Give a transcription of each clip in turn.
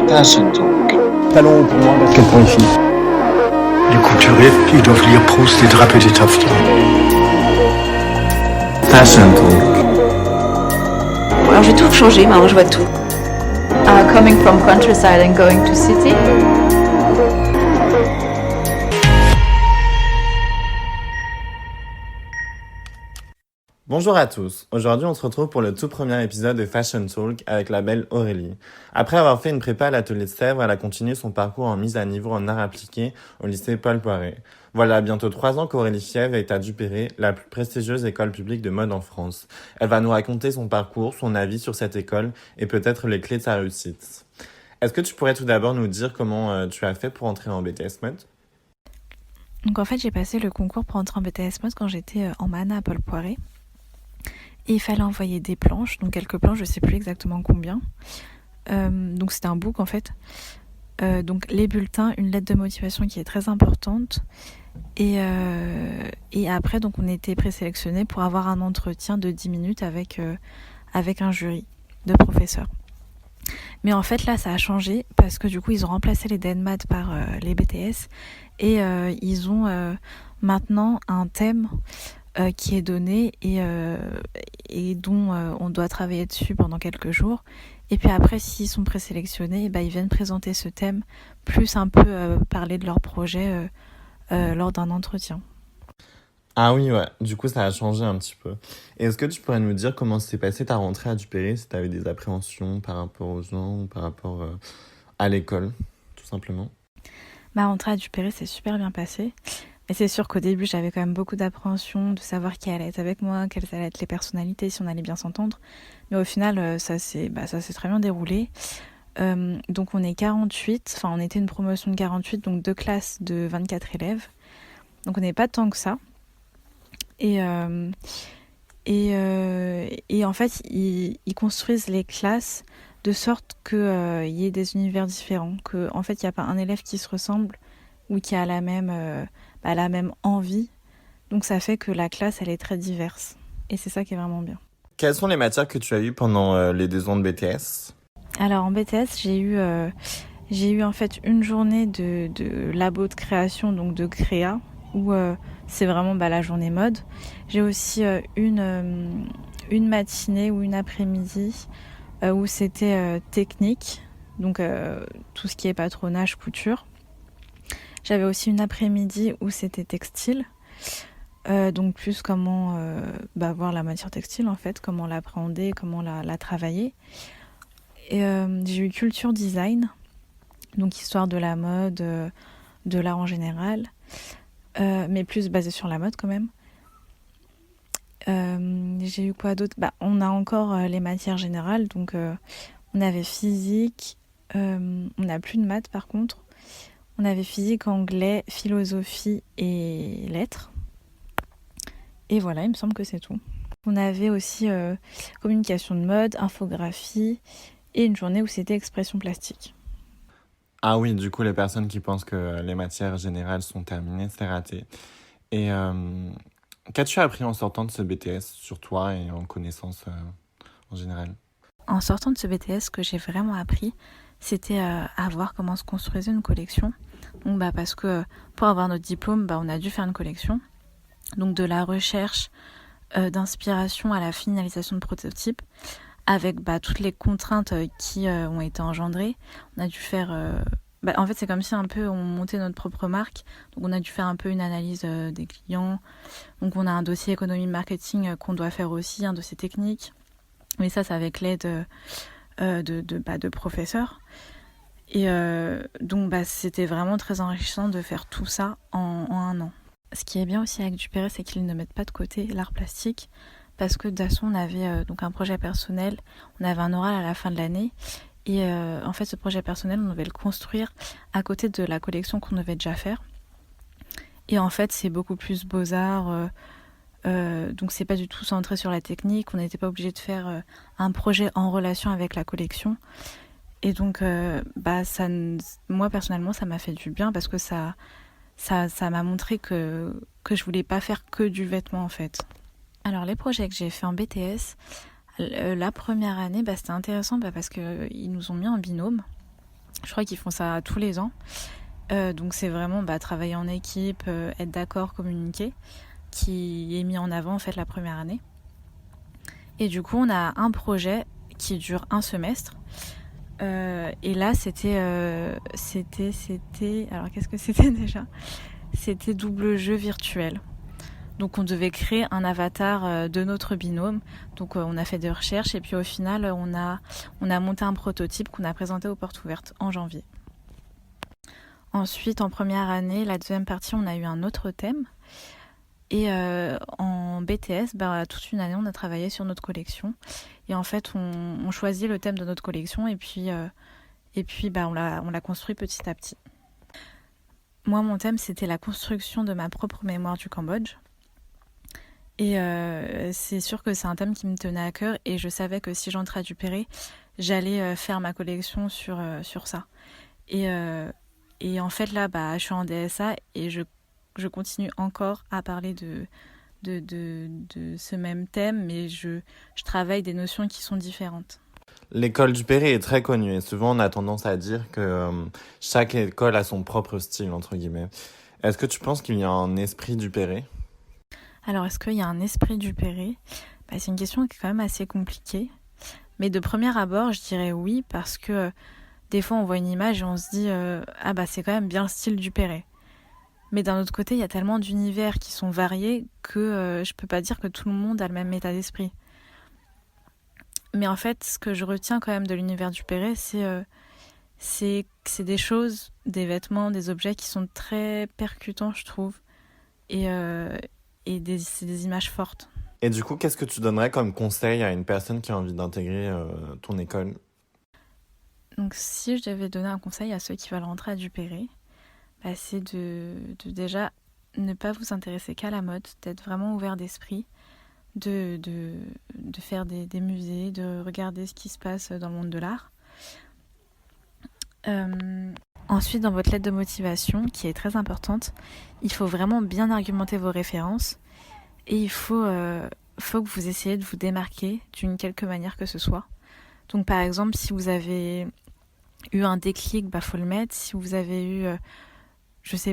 Fashion Talk. Talon pour moi, basket pour les filles. Les couturiers, ils doivent lire Proust et draper des taffetas. Fashion Talk. Alors j'ai tout changé, maintenant je vois tout. Coming from countryside and going to city. Bonjour à tous, aujourd'hui on se retrouve pour le tout premier épisode de Fashion Talk avec la belle Aurélie. Après avoir fait une prépa à l'atelier de Sèvres, elle a continué son parcours en mise à niveau en arts appliqués au lycée Paul Poiret. Voilà bientôt 3 ans qu'Aurélie Fièvre est à Duperré, la plus prestigieuse école publique de mode en France. Elle va nous raconter son parcours, son avis sur cette école et peut-être les clés de sa réussite. Est-ce que tu pourrais tout d'abord nous dire comment tu as fait pour entrer en BTS Mode ? Donc en fait j'ai passé le concours pour entrer en BTS Mode quand j'étais en MANA à Paul Poiret. Et il fallait envoyer des planches, donc quelques planches, je sais plus exactement combien. Donc c'était un book en fait. Donc les bulletins, une lettre de motivation qui est très importante. Et après, donc on était présélectionnés pour avoir un entretien de 10 minutes avec un jury de professeurs. Mais en fait là ça a changé parce que du coup ils ont remplacé les DNMAT par les BTS. Et ils ont maintenant un thème qui est donné et dont on doit travailler dessus pendant quelques jours. Et puis après, s'ils sont présélectionnés, ils viennent présenter ce thème, plus un peu parler de leur projet lors d'un entretien. Ah oui, ouais, du coup ça a changé un petit peu. Et est-ce que tu pourrais nous dire comment s'est passée ta rentrée à Duperré, si tu avais des appréhensions par rapport aux gens ou par rapport à l'école, tout simplement ? Ma rentrée à Duperré s'est super bien passée. Et c'est sûr qu'au début, j'avais quand même beaucoup d'appréhension de savoir qui allait être avec moi, quelles allaient être les personnalités, si on allait bien s'entendre. Mais au final, ça s'est très bien déroulé. Donc on est 48, enfin on était une promotion de 48, donc 2 classes de 24 élèves. Donc on n'est pas tant que ça. Et en fait, ils construisent les classes de sorte qu'il y ait des univers différents. Qu'en fait, il n'y a pas un élève qui se ressemble ou qui a la même envie. Donc ça fait que la classe, elle est très diverse. Et c'est ça qui est vraiment bien. Quelles sont les matières que tu as eues pendant les 2 ans de BTS ? Alors en BTS, j'ai eu en fait une journée de labo de création, donc de créa, où c'est vraiment la journée mode. J'ai aussi une matinée ou une après-midi où c'était technique, donc tout ce qui est patronage, couture. J'avais aussi une après-midi où c'était textile, donc plus comment voir la matière textile en fait, comment l'appréhender, comment la travailler. Et j'ai eu culture design, donc histoire de la mode, de l'art en général, mais plus basé sur la mode quand même. J'ai eu quoi d'autre ? On a encore les matières générales, donc on avait physique, on n'a plus de maths par contre. On avait physique, anglais, philosophie et lettres. Et voilà, il me semble que c'est tout. On avait aussi communication de mode, infographie et une journée où c'était expression plastique. Ah oui, du coup, les personnes qui pensent que les matières générales sont terminées, c'est raté. Et qu'as-tu appris en sortant de ce BTS sur toi et en connaissances en général ? En sortant de ce BTS, ce que j'ai vraiment appris, c'était à voir comment se construisait une collection. Donc, parce que pour avoir notre diplôme, on a dû faire une collection. Donc de la recherche d'inspiration à la finalisation de prototypes, avec toutes les contraintes qui ont été engendrées. On a dû faire... en fait, c'est comme si un peu on montait notre propre marque. Donc on a dû faire un peu une analyse des clients. Donc on a un dossier économie marketing qu'on doit faire aussi, un dossier technique. Mais ça, c'est avec l'aide de professeurs. Et donc c'était vraiment très enrichissant de faire tout ça en 1 an. Ce qui est bien aussi avec Duperré, c'est qu'ils ne mettent pas de côté l'art plastique, parce que de toute façon on avait donc un projet personnel, on avait un oral à la fin de l'année, et en fait ce projet personnel on devait le construire à côté de la collection qu'on devait déjà faire. Et en fait c'est beaucoup plus beaux-arts, donc c'est pas du tout centré sur la technique, on n'était pas obligé de faire un projet en relation avec la collection. Et donc, moi personnellement, ça m'a fait du bien parce que ça m'a montré que je voulais pas faire que du vêtement en fait. Alors les projets que j'ai fait en BTS, la première année, c'était intéressant parce qu'ils nous ont mis en binôme. Je crois qu'ils font ça tous les ans. Donc c'est vraiment travailler en équipe, être d'accord, communiquer, qui est mis en avant en fait la première année. Et du coup, on a un projet qui dure un semestre. Et là, c'était... Alors, qu'est-ce que c'était déjà ? C'était double jeu virtuel. Donc, on devait créer un avatar de notre binôme. Donc, on a fait des recherches et puis au final, on a monté un prototype qu'on a présenté aux portes ouvertes en janvier. Ensuite, en première année, la deuxième partie, on a eu un autre thème. Et en BTS, toute une année, on a travaillé sur notre collection. Et en fait, on choisit le thème de notre collection et puis on l'a construit petit à petit. Moi, mon thème, c'était la construction de ma propre mémoire du Cambodge. Et c'est sûr que c'est un thème qui me tenait à cœur et je savais que si j'entrais à Duperré, j'allais faire ma collection sur ça. Et en fait, là, je suis en DSA et je continue encore à parler de ce même thème, mais je travaille des notions qui sont différentes. L'école Duperré est très connue et souvent on a tendance à dire que chaque école a son propre style, entre guillemets. Est-ce que tu penses qu'il y a un esprit Duperré ? Alors, est-ce qu'il y a un esprit Duperré ? C'est une question qui est quand même assez compliquée. Mais de premier abord, je dirais oui, parce que des fois on voit une image et on se dit c'est quand même bien le style Duperré. Mais d'un autre côté, il y a tellement d'univers qui sont variés que je peux pas dire que tout le monde a le même état d'esprit. Mais en fait, ce que je retiens quand même de l'univers Duperré, c'est des choses, des vêtements, des objets qui sont très percutants, je trouve, et c'est des images fortes. Et du coup, qu'est-ce que tu donnerais comme conseil à une personne qui a envie d'intégrer ton école ? Donc si je devais donner un conseil à ceux qui veulent rentrer à Duperré, c'est de déjà ne pas vous intéresser qu'à la mode, d'être vraiment ouvert d'esprit, de faire des musées, de regarder ce qui se passe dans le monde de l'art. Ensuite, dans votre lettre de motivation, qui est très importante, il faut vraiment bien argumenter vos références et il faut que vous essayiez de vous démarquer d'une quelque manière que ce soit. Donc par exemple, si vous avez eu un déclic, faut le mettre. Si vous avez eu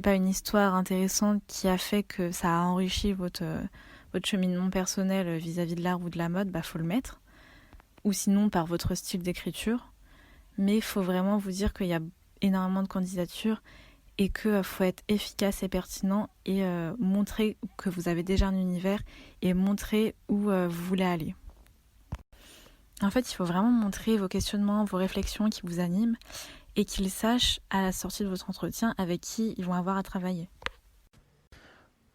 une histoire intéressante qui a fait que ça a enrichi votre cheminement personnel vis-à-vis de l'art ou de la mode, faut le mettre. Ou sinon par votre style d'écriture. Mais il faut vraiment vous dire qu'il y a énormément de candidatures et qu'il faut être efficace et pertinent et montrer que vous avez déjà un univers et montrer où vous voulez aller. En fait, il faut vraiment montrer vos questionnements, vos réflexions qui vous animent et qu'ils sachent à la sortie de votre entretien avec qui ils vont avoir à travailler.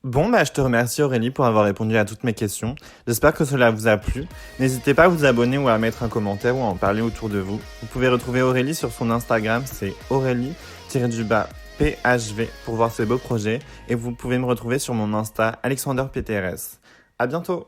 Bon, je te remercie Aurélie pour avoir répondu à toutes mes questions. J'espère que cela vous a plu. N'hésitez pas à vous abonner ou à mettre un commentaire ou à en parler autour de vous. Vous pouvez retrouver Aurélie sur son Instagram, c'est Aurélie-PHV pour voir ses beaux projets. Et vous pouvez me retrouver sur mon Insta, AlexanderPTRS. À bientôt!